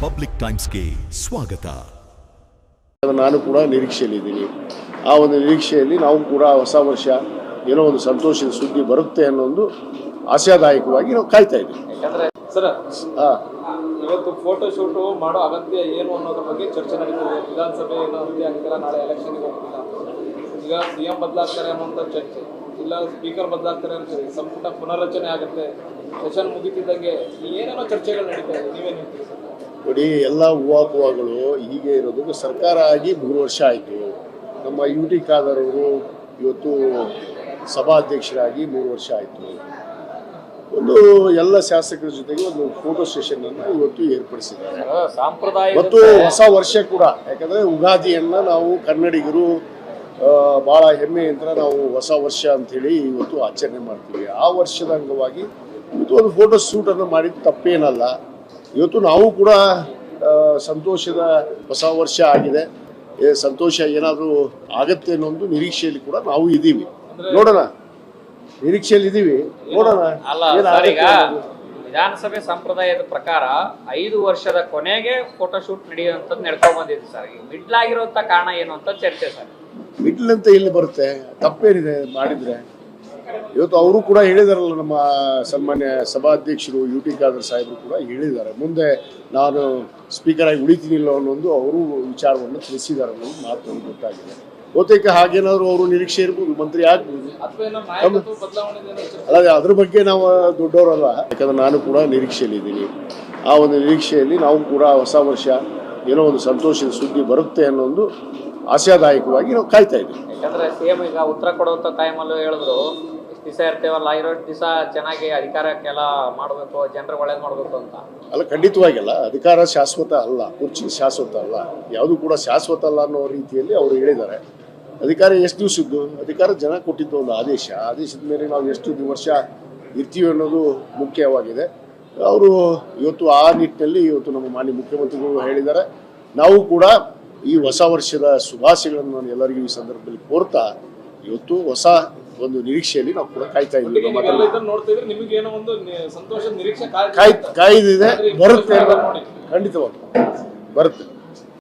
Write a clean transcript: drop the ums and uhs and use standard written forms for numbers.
Public ಟೈಮ್ಸ್ಗೆ ಸ್ವಾಗತ. ನಾನು ಕೂಡ ನಿರೀಕ್ಷೆಯಲ್ಲಿದ್ದೀನಿ. ಆ ಒಂದು ನಿರೀಕ್ಷೆಯಲ್ಲಿ ನಾವು ಕೂಡ ಹೊಸ ವರ್ಷ ಏನೋ ಒಂದು ಸಂತೋಷದ ಸುದ್ದಿ ಬರುತ್ತೆ ಅನ್ನೋ ಒಂದು ಆಶಾದಾಯಕವಾಗಿ ನಾವು ಕಾಯ್ತಾ ಇದ್ದೀವಿ. ಸರ್, ಇವತ್ತು ಫೋಟೋ ಶೂಟ್ ಮಾಡೋ ಅಗತ್ಯ ಏನು ಅನ್ನೋದ್ರ ಬಗ್ಗೆ ಚರ್ಚೆ ನಡೀತಿದೆ. ವಿಧಾನಸಭೆ ಏನು ಅಂತ್ಯ ಆಗ್ತಿಲ್ಲ, ನಾಳೆ ಎಲೆಕ್ಷನ್ಗೆ ಹೋಗ್ತಿಲ್ಲ. ಈಗ ಸಿಎಂ ಬದಲಾಗ್ತಾರೆ ಅನ್ನೋಂಥ ಚರ್ಚೆ, ಇಲ್ಲ ಸ್ಪೀಕರ್ ಬದಲಾಗ್ತಾರೆ ಅಂತೀರಿ, ಸಂಪುಟ ಪುನರ್ರಚನೆ ಆಗುತ್ತೆ, ಸೆಷನ್ ಮುಗಿತಿದ್ದಂಗೆ ಏನೇನೋ ಚರ್ಚೆಗಳು ನಡೀತಾ ಇದೆ. ನೀವೇನು ಹೇಳ್ತೀರಿ ಸರ್? ನೋಡಿ, ಎಲ್ಲ ಹೂವಾಕುವಾಗಳು ಹೀಗೆ ಇರೋದಕ್ಕೆ ಸರ್ಕಾರ ಆಗಿ 3 ವರ್ಷ ಆಯಿತು. ನಮ್ಮ UT ಖಾದರ್ ಅವರು ಇವತ್ತು ಸಭಾಧ್ಯಕ್ಷರಾಗಿ 3 ವರ್ಷ ಆಯಿತು. ಒಂದು ಎಲ್ಲ ಶಾಸಕರ ಜೊತೆಗೆ ಒಂದು ಫೋಟೋ ಸೆಷನ್ನನ್ನು ಇವತ್ತು ಏರ್ಪಡಿಸಿದ್ದಾರೆ. ಮತ್ತು ಹೊಸ ವರ್ಷ ಕೂಡ, ಯಾಕಂದರೆ ಉಗಾದಿಯನ್ನು ನಾವು ಕನ್ನಡಿಗರು ಭಾಳ ಹೆಮ್ಮೆಯಿಂದ ನಾವು ಹೊಸ ವರ್ಷ ಅಂಥೇಳಿ ಇವತ್ತು ಆಚರಣೆ ಮಾಡ್ತೀವಿ. ಆ ವರ್ಷದ ಅಂಗವಾಗಿ ಇವತ್ತು ಒಂದು ಫೋಟೋ ಶೂಟನ್ನು ಮಾಡಿದ್ದು ತಪ್ಪೇನಲ್ಲ. ಇವತ್ತು ನಾವು ಕೂಡ ಸಂತೋಷದ ಹೊಸ ವರ್ಷ ಆಗಿದೆ, ಸಂತೋಷ ಏನಾದರೂ ಆಗತ್ತೆ ಅನ್ನೋ ಒಂದು ನಿರೀಕ್ಷೆಯಲ್ಲಿ ಕೂಡ ನಾವು ಇದ್ದೀವಿ. ನೋಡೋಣ, ನಿರೀಕ್ಷೆಯಲ್ಲಿ ಇದ್ದೀವಿ, ನೋಡೋಣ. ವಿಧಾನಸಭೆ ಸಂಪ್ರದಾಯದ ಪ್ರಕಾರ 5 ವರ್ಷದ ಕೊನೆಗೆ ಫೋಟೋ ಶೂಟ್ ನಡೆಯುವಂಥದ್ದು ನಡ್ಕೊಂಡ್ ಬಂದಿದೆ ಸರ್. ಮಿಡ್ಲ್ ಆಗಿರುವಂತ ಕಾರಣ ಏನು ಅಂತ ಚರ್ಚೆ ಸರ್. ಮಿಡ್ಲ್ ಅಂತ ಇಲ್ಲಿ ಬರುತ್ತೆ, ತಪ್ಪೇನಿದೆ ಮಾಡಿದ್ರೆ. ಇವತ್ತು ಅವರು ಕೂಡ ಹೇಳಿದಾರಲ್ಲ, ನಮ್ಮ ಸನ್ಮಾನ್ಯ ಸಭಾಧ್ಯಕ್ಷರು UT ಖಾದರ್ ಸಾಹೇಬರು ಕೂಡ ಹೇಳಿದ್ದಾರೆ, ಮುಂದೆ ನಾನು ಸ್ಪೀಕರ್ ಆಗಿ ಉಳಿತೀನಿಲ್ಲ ಅನ್ನೋದು ಅವರು ವಿಚಾರವನ್ನು ತಿಳಿಸಿದ್ದಾರೆ ಅನ್ನೋದು ಮಾತು ನಮ್ಗೆ ಗೊತ್ತಾಗಿದೆ. ಬಹುತೇಕ ಹಾಗೇನಾದ್ರು ಅವರು ನಿರೀಕ್ಷೆ ಇರ್ಬೋದು, ಮಂತ್ರಿ ಆಗ್ಬೋದು. ಅಲ್ಲ, ಅದ್ರ ಬಗ್ಗೆ ನಾವು ದೊಡ್ಡವರಲ್ಲ. ಯಾಕಂದ್ರೆ ನಾನು ಕೂಡ ನಿರೀಕ್ಷೆಯಲ್ಲಿದ್ದೀನಿ. ಆ ಒಂದು ನಿರೀಕ್ಷೆಯಲ್ಲಿ ನಾವು ಕೂಡ ಹೊಸ ವರ್ಷ ಏನೋ ಒಂದು ಸಂತೋಷದ ಸುದ್ದಿ ಬರುತ್ತೆ ಅನ್ನೋ ಒಂದು ಆಶಾದಾಯಕವಾಗಿ ನಾವು ಕಾಯ್ತಾ ಇದ್ದೀವಿ. ಯಾಕಂದ್ರೆ ಸಿಎಂ ಈಗ ಉತ್ತರ ಕೊಡುವಂತ ಟೈಮಲ್ಲೂ ಹೇಳಿದ್ರು, ಇಷ್ಟು ದಿವಸ ಇರ್ತೇವಲ್ಲ, ಇರೋ ದಿವಸ ಚೆನ್ನಾಗಿ ಅಧಿಕಾರಕ್ಕೆಲ್ಲ ಮಾಡಬೇಕು, ಜನರಿಗೆ ಒಳ್ಳೇದು ಮಾಡಬೇಕು ಅಂತ. ಅಲ್ಲ, ಖಂಡಿತವಾಗಿಲ್ಲ. ಅಧಿಕಾರ ಶಾಶ್ವತ ಅಲ್ಲ, ಕುರ್ಚಿ ಶಾಶ್ವತ ಅಲ್ಲ, ಯಾವುದು ಕೂಡ ಶಾಶ್ವತ ಅಲ್ಲ ಅನ್ನೋ ರೀತಿಯಲ್ಲಿ ಅವರು ಹೇಳಿದ್ದಾರೆ. ಅಧಿಕಾರ ಎಷ್ಟು ದಿವಸದ್ದು? ಅಧಿಕಾರ ಜನ ಕೊಟ್ಟಿದ್ದು ಒಂದು ಆದೇಶದ ಮೇಲೆ ನಾವು ಎಷ್ಟು ವರ್ಷ ಇರ್ತೀವಿ ಅನ್ನೋದು ಮುಖ್ಯವಾಗಿದೆ. ಅವರು ಇವತ್ತು ಆ ನಿಟ್ಟಿನಲ್ಲಿ ಇವತ್ತು ನಮ್ಮ ಮಾನ್ಯ ಮುಖ್ಯಮಂತ್ರಿಗಳು ಹೇಳಿದ್ದಾರೆ. ನಾವು ಕೂಡ ಈ ಹೊಸ ವರ್ಷದ ಶುಭಾಶಯಗಳನ್ನು ನಾನು ಎಲ್ಲರಿಗೂ ಈ ಸಂದರ್ಭದಲ್ಲಿ ಕೋರ್ತಾ ಇವತ್ತು ಹೊಸ ಒಂದು ನಿರೀಕ್ಷೆಯಲ್ಲಿ ನಾವು ಕೂಡ ಕಾಯ್ತಾ ಇದ್ದೀವಿ. ಕಾಯ್ದಿದೆ, ಬರುತ್ತೆ, ಖಂಡಿತವಾಗಿ ಬರುತ್ತೆ.